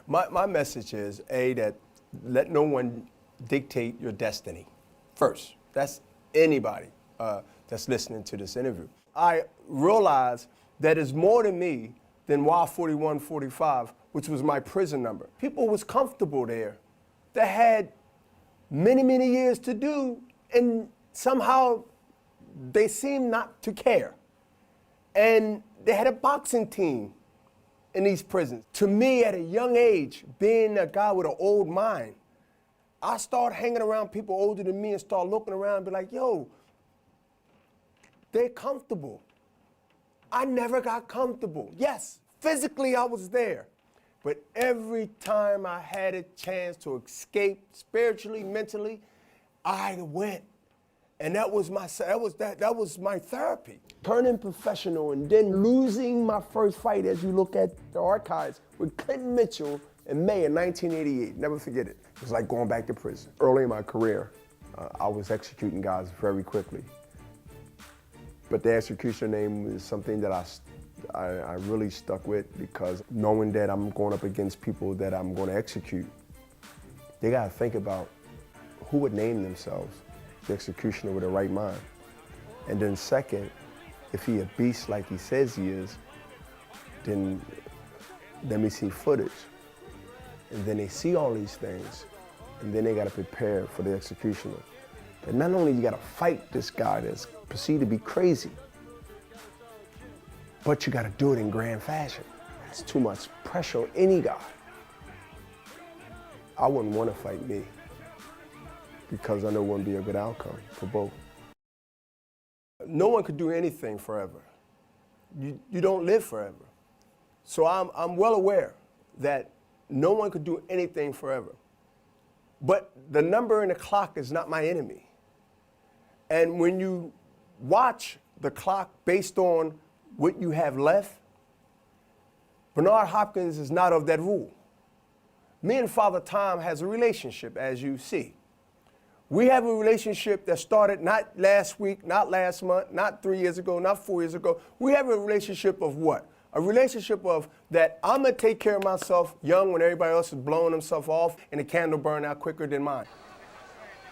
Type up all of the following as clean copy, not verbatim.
My message is, that let no one dictate your destiny first. That's anybody that's listening to this interview. I realize that it's more to me than Y4145, which was my prison number. People was comfortable there that had many, many years to do, and somehow they seemed not to care. And they had a boxing team in these prisons. To me, at a young age, being a guy with an old mind, I started hanging around people older than me and start looking around and be like, yo, they're comfortable. I never got comfortable. Yes, physically I was there, but every time I had a chance to escape spiritually, mentally, I went. And that was my therapy. Turning professional and then losing my first fight, as you look at the archives, with Clinton Mitchell in May of 1988. Never forget it. It was like going back to prison. Early in my career, I was executing guys very quickly. But the execution name is something that I really stuck with, because knowing that I'm going up against people that I'm going to execute, they got to think about who would name themselves the executioner with the right mind. And then second, if he a beast like he says he is, then let me see footage. And then they see all these things, and then they got to prepare for the executioner. And not only you got to fight this guy that's perceived to be crazy, but you got to do it in grand fashion. That's too much pressure on any guy. I wouldn't want to fight me, because I know it wouldn't be a good outcome for both. No one could do anything forever. You don't live forever. So I'm well aware that no one could do anything forever. But the number in the clock is not my enemy. And when you watch the clock based on what you have left, Bernard Hopkins is not of that rule. Me and Father Time has a relationship, as you see. We have a relationship that started not last week, not last month, not 3 years ago, not 4 years ago. We have a relationship of what? A relationship of that I'm going to take care of myself young when everybody else is blowing themselves off and the candle burn out quicker than mine.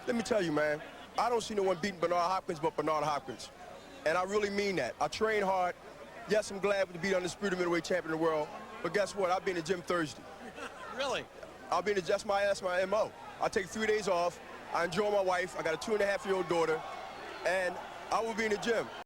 Let me tell you, man, I don't see no one beating Bernard Hopkins but Bernard Hopkins. And I really mean that. I train hard. Yes, I'm glad to be the undisputed middleweight champion of the world. But guess what? I'll be in the gym Thursday. Really? I'll be in the, that's my MO. I take 3 days off. I enjoy my wife. I got a 2.5-year-old daughter. And I will be in the gym.